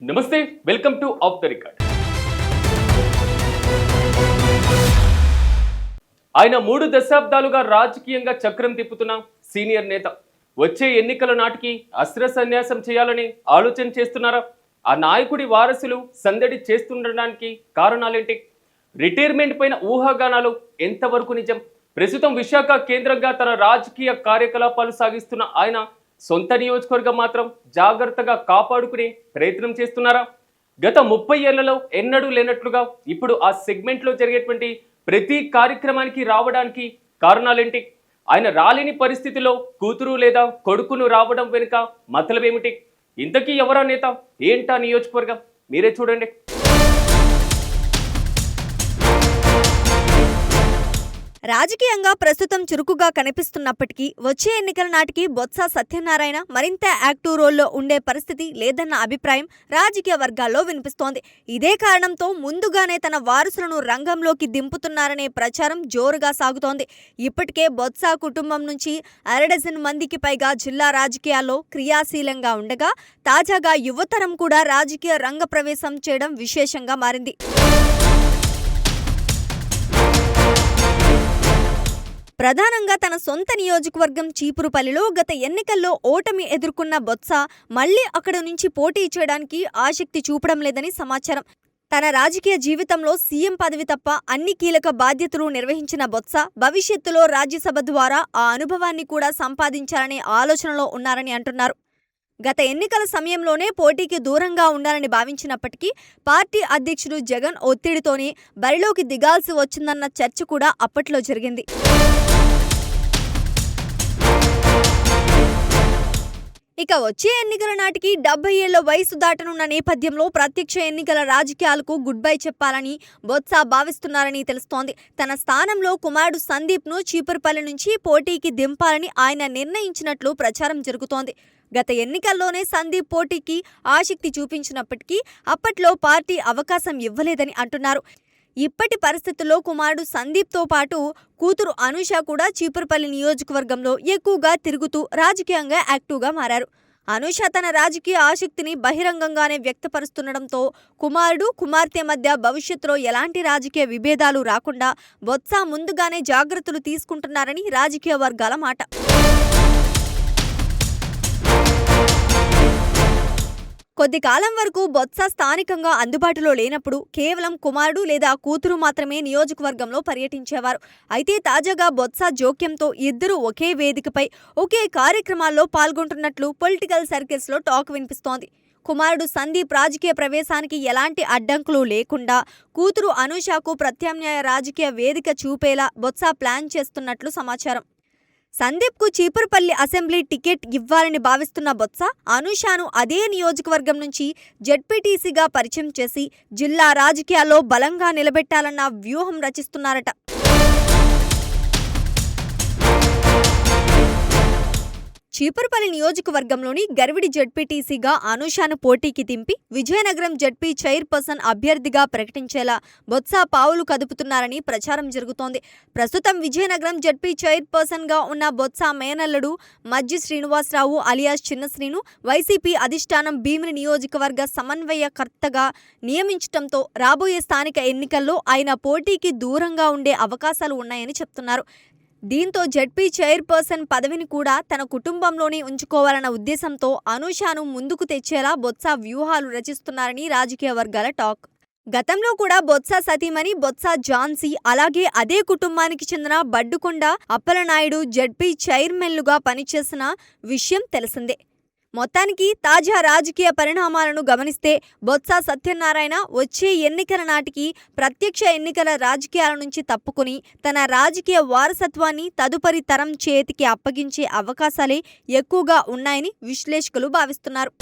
నమస్తే, welcome to of the record. ఆయన 3 దశాబ్దాలుగా రాజకీయంగా చక్రం తిప్పుతున్న సీనియర్ నేత. వచ్చే ఎన్నికల నాటికి అస్త్ర సన్యాసం చేయాలని ఆలోచన చేస్తున్నారా? ఆ నాయకుడి వారసులు సందడి చేస్తుండడానికి కారణాలేంటి? రిటైర్మెంట్ పైన ఊహాగానాలు ఎంతవరకు నిజం? ప్రస్తుతం విశాఖ కేంద్రంగా తన రాజకీయ కార్యకలాపాలు సాగిస్తున్న ఆయన సొంత నియోజకవర్గం మాత్రం జాగ్రత్తగా కాపాడుకునే ప్రయత్నం చేస్తున్నారా? గత 30 ఏళ్లలో ఎన్నడూ లేనట్లుగా ఇప్పుడు ఆ సెగ్మెంట్లో జరిగేటువంటి ప్రతి కార్యక్రమానికి రావడానికి కారణాలేంటి? ఆయన రాలేని పరిస్థితిలో కూతురు లేదా కొడుకును రావడం వెనుక మతలబేమిటి? ఇంతకీ ఎవరా నేత, ఏంటా నియోజకవర్గం? మీరే చూడండి. రాజకీయంగా ప్రస్తుతం చురుకుగా కనిపిస్తున్నప్పటికీ వచ్చే ఎన్నికల నాటికి బొత్స సత్యనారాయణ మరింత యాక్టివ్ రోల్లో ఉండే పరిస్థితి లేదన్న అభిప్రాయం రాజకీయ వర్గాల్లో వినిపిస్తోంది. ఇదే కారణంతో ముందుగానే తన వారసులను రంగంలోకి దింపుతున్నారనే ప్రచారం జోరుగా సాగుతోంది. ఇప్పటికే బొత్స కుటుంబం నుంచి 1/2 మందికి పైగా జిల్లా రాజకీయాల్లో క్రియాశీలంగా ఉండగా తాజాగా యువతరం కూడా రాజకీయ రంగ ప్రవేశం చేయడం విశేషంగా మారింది. ప్రధానంగా తన సొంత నియోజకవర్గం చీపురుపల్లిలో గత ఎన్నికల్లో ఓటమి ఎదుర్కొన్న బొత్స మళ్లీ అక్కడ నుంచి పోటీ చేయడానికి ఆసక్తి చూపడం లేదని సమాచారం. తన రాజకీయ జీవితంలో సీఎం పదవి తప్ప అన్ని కీలక బాధ్యతలు నిర్వహించిన బొత్స భవిష్యత్తులో రాజ్యసభ ద్వారా ఆ అనుభవాన్ని కూడా సంపాదించాలనే ఆలోచనలో ఉన్నారని అంటున్నారు. గత ఎన్నికల సమయంలోనే పోటీకి దూరంగా ఉండాలని భావించినప్పటికీ పార్టీ అధ్యక్షుడు జగన్ ఒత్తిడితోనే బరిలోకి దిగాల్సి వచ్చిందన్న చర్చ కూడా అప్పట్లో జరిగింది. ఇక వచ్చే ఎన్నికల నాటికి 70 ఏళ్ల వయసు దాటనున్న నేపథ్యంలో ప్రత్యక్ష ఎన్నికల రాజకీయాలకు గుడ్ బై చెప్పాలని బొత్స భావిస్తున్నారని తెలుస్తోంది. తన స్థానంలో కుమారుడు సందీప్ను చీపురుపల్లి నుంచి పోటీకి దింపాలని ఆయన నిర్ణయించినట్లు ప్రచారం జరుగుతోంది. గత ఎన్నికల్లోనే సందీప్ పోటీకి ఆసక్తి చూపించినప్పటికీ అప్పట్లో పార్టీ అవకాశం ఇవ్వలేదని అంటున్నారు. ఇప్పటి పరిస్థితుల్లో కుమారుడు సందీప్తో పాటు కూతురు అనూష కూడా చీపురుపల్లి నియోజకవర్గంలో ఎక్కువగా తిరుగుతూ రాజకీయంగా యాక్టివ్గా మారారు. అనూష తన రాజకీయ ఆసక్తిని బహిరంగంగానే వ్యక్తపరుస్తుండటంతో కుమారుడు కుమార్తె మధ్య భవిష్యత్తులో ఎలాంటి రాజకీయ విభేదాలు రాకుండా బొత్స ముందుగానే జాగ్రత్తలు తీసుకుంటున్నారని రాజకీయ వర్గాల మాట. కొద్ది కాలం వరకు బొత్స స్థానికంగా అందుబాటులో లేనప్పుడు కేవలం కుమారుడు లేదా కూతురు మాత్రమే నియోజకవర్గంలో పర్యటించేవారు. అయితే తాజాగా బొత్స జోక్యంతో ఇద్దరు ఒకే వేదికపై ఒకే కార్యక్రమాల్లో పాల్గొంటున్నట్లు పొలిటికల్ సర్కిల్స్లో టాక్ వినిపిస్తోంది. కుమారుడు సందీప్ రాజకీయ ప్రవేశానికి ఎలాంటి అడ్డంకులు లేకుండా కూతురు అనూషకు ప్రత్యామ్నాయ రాజకీయ వేదిక చూపేలా బొత్స ప్లాన్ చేస్తున్నట్లు సమాచారం. సందీప్కు చీపురుపల్లి అసెంబ్లీ టికెట్ ఇవ్వాలని భావిస్తున్న బొత్స అనూషను అదే నియోజకవర్గం నుంచి జెడ్పీటీసీగా పరిచయం చేసి జిల్లా రాజకీయాల్లో బలంగా నిలబెట్టాలన్న వ్యూహం రచిస్తున్నారట. చీపురుపల్లి నియోజకవర్గంలోని గర్విడి జెడ్పీటీసీగా అనూషను పోటీకి దింపి విజయనగరం జెడ్పీ చైర్పర్సన్ అభ్యర్థిగా ప్రకటించేలా బొత్స పావులు కదుపుతున్నారని ప్రచారం జరుగుతోంది. ప్రస్తుతం విజయనగరం జెడ్పీ చైర్పర్సన్గా ఉన్న బొత్స మేనల్లుడు మజ్జి శ్రీనివాసరావు అలియాస్ చిన్నశ్రీను వైసీపీ అధిష్టానం భీమిని నియోజకవర్గ సమన్వయకర్తగా నియమించడంతో రాబోయే స్థానిక ఎన్నికల్లో ఆయన పోటీకి దూరంగా ఉండే అవకాశాలు ఉన్నాయని చెప్తున్నారు. దీంతో జెడ్పీ చైర్పర్సన్ పదవిని కూడా తన కుటుంబంలోనే ఉంచుకోవాలన్న ఉద్దేశంతో అనూషను ముందుకు తెచ్చేలా బొత్స వ్యూహాలు రచిస్తున్నారని రాజకీయ వర్గాల టాక్. గతంలో కూడా బొత్స సతీమణి బొత్స ఝాన్సీ అలాగే అదే కుటుంబానికి చెందిన బడ్డుకొండ అప్పలనాయుడు జెడ్పీ చైర్మన్లుగా పనిచేసిన విషయం తెలిసిందే. మొత్తానికి తాజా రాజకీయ పరిణామాలను గమనిస్తే బొత్స సత్యనారాయణ వచ్చే ఎన్నికల నాటికి ప్రత్యక్ష ఎన్నికల రాజకీయాల నుంచి తప్పుకుని తన రాజకీయ వారసత్వాన్ని తదుపరి తరం చేతికి అప్పగించే అవకాశాలే ఎక్కువగా ఉన్నాయని విశ్లేషకులు భావిస్తున్నారు.